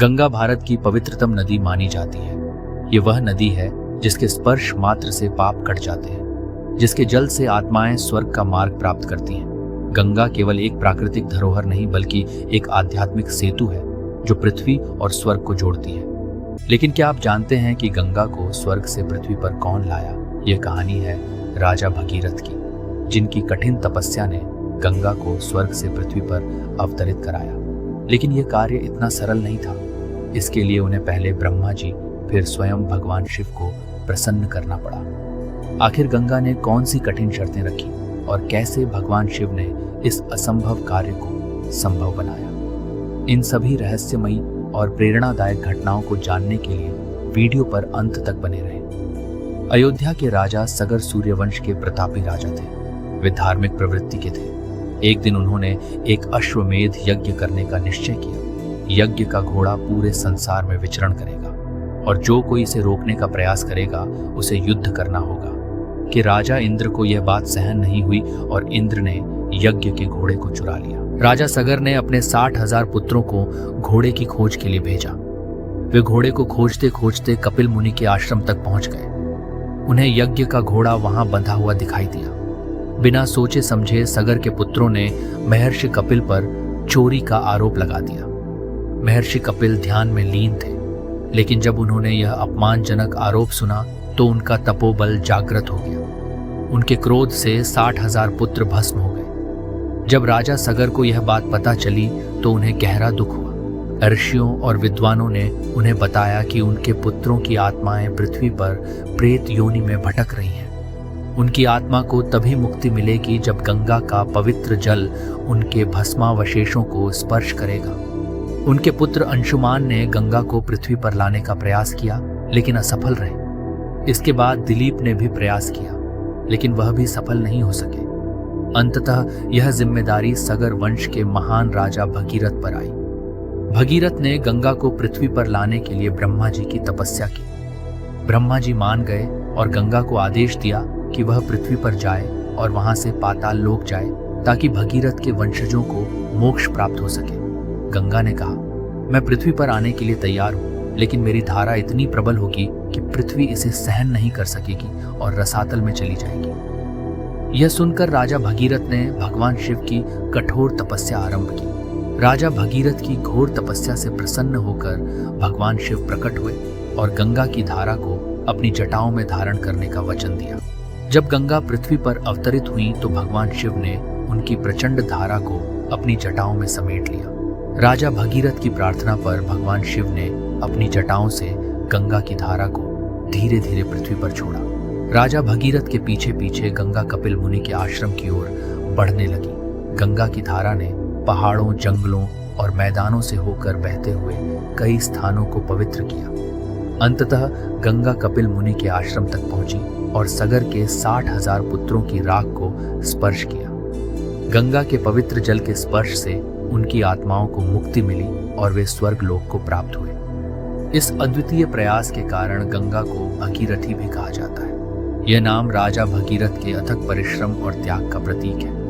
गंगा भारत की पवित्रतम नदी मानी जाती है। ये वह नदी है जिसके स्पर्श मात्र से पाप कट जाते हैं, जिसके जल से आत्माएं स्वर्ग का मार्ग प्राप्त करती हैं। गंगा केवल एक प्राकृतिक धरोहर नहीं बल्कि एक आध्यात्मिक सेतु है जो पृथ्वी और स्वर्ग को जोड़ती है। लेकिन क्या आप जानते हैं कि गंगा को स्वर्ग से पृथ्वी पर कौन लाया? यह कहानी है राजा भगीरथ की, जिनकी कठिन तपस्या ने गंगा को स्वर्ग से पृथ्वी पर अवतरित कराया। लेकिन यह कार्य इतना सरल नहीं था। इसके लिए उन्हें पहले ब्रह्मा जी फिर स्वयं भगवान शिव को प्रसन्न करना पड़ा। आखिर गंगा ने कौन सी कठिन शर्तें रखी और कैसे भगवान शिव ने इस असंभव कार्य को संभव बनाया? इन सभी रहस्यमयी और प्रेरणादायक घटनाओं को जानने के लिए वीडियो पर अंत तक बने रहें। अयोध्या के राजा सगर सूर्यवंश के प्रतापी राजा थे। वे धार्मिक प्रवृत्ति के थे। एक दिन उन्होंने एक अश्वमेध यज्ञ करने का निश्चय किया। यज्ञ का घोड़ा पूरे संसार में विचरण करेगा और जो कोई इसे रोकने का प्रयास करेगा उसे युद्ध करना होगा। कि राजा इंद्र को यह बात सहन नहीं हुई और इंद्र ने यज्ञ के घोड़े को चुरा लिया। राजा सगर ने अपने 60,000 पुत्रों को घोड़े की खोज के लिए भेजा। वे घोड़े को खोजते खोजते कपिल मुनि के आश्रम तक पहुंच गए। उन्हें यज्ञ का घोड़ा वहां बंधा हुआ दिखाई दिया। बिना सोचे समझे सगर के पुत्रों ने महर्षि कपिल पर चोरी का आरोप लगा दिया। महर्षि कपिल ध्यान में लीन थे, लेकिन जब उन्होंने यह अपमानजनक आरोप सुना तो उनका तपोबल जागृत हो गया। उनके क्रोध से 60,000 पुत्र भस्म हो गए। जब राजा सगर को यह बात पता चली तो उन्हें गहरा दुख हुआ। ऋषियों और विद्वानों ने उन्हें बताया कि उनके पुत्रों की आत्माएं पृथ्वी पर प्रेत योनि में भटक रही हैं। उनकी आत्मा को तभी मुक्ति मिलेगी जब गंगा का पवित्र जल उनके भस्मावशेषों को स्पर्श करेगा। उनके पुत्र अंशुमान ने गंगा को पृथ्वी पर लाने का प्रयास किया, लेकिन असफल रहे। इसके बाद दिलीप ने भी प्रयास किया, लेकिन वह भी सफल नहीं हो सके। अंततः यह जिम्मेदारी सगर वंश के महान राजा भगीरथ पर आई। भगीरथ ने गंगा को पृथ्वी पर लाने के लिए ब्रह्मा जी की तपस्या की। ब्रह्मा जी मान गए और गंगा को आदेश दिया कि वह पृथ्वी पर जाए और वहां से पाताल लोक जाए, ताकि भगीरथ के वंशजों को मोक्ष प्राप्त हो सके। गंगा ने कहा, मैं पृथ्वी पर आने के लिए तैयार हूं, लेकिन मेरी धारा इतनी प्रबल होगी कि पृथ्वी इसे सहन नहीं कर सकेगी और रसातल में चली जाएगी। यह सुनकर राजा भगीरथ ने भगवान शिव की कठोर तपस्या आरंभ की। राजा भगीरथ की घोर तपस्या से प्रसन्न होकर भगवान शिव प्रकट हुए और गंगा की धारा को अपनी जटाओं में धारण करने का वचन दिया। जब गंगा पृथ्वी पर अवतरित हुई तो भगवान शिव ने उनकी प्रचंड धारा को अपनी जटाओं में समेट लिया। राजा भगीरथ की प्रार्थना पर भगवान शिव ने अपनी जटाओं से गंगा की धारा को धीरे धीरे पृथ्वी पर छोड़ा। राजा भगीरथ के पीछे पीछे गंगा कपिल मुनि के आश्रम की ओर बढ़ने लगी। गंगा की धारा ने पहाड़ों, जंगलों और मैदानों से होकर बहते हुए कई स्थानों को पवित्र किया। अंततः गंगा कपिल मुनि के आश्रम तक पहुंची और सगर के 60,000 पुत्रों की राख को स्पर्श किया। गंगा के पवित्र जल के स्पर्श से उनकी आत्माओं को मुक्ति मिली और वे स्वर्ग लोक को प्राप्त हुए। इस अद्वितीय प्रयास के कारण गंगा को भगीरथी भी कहा जाता है। यह नाम राजा भगीरथ के अथक परिश्रम और त्याग का प्रतीक है।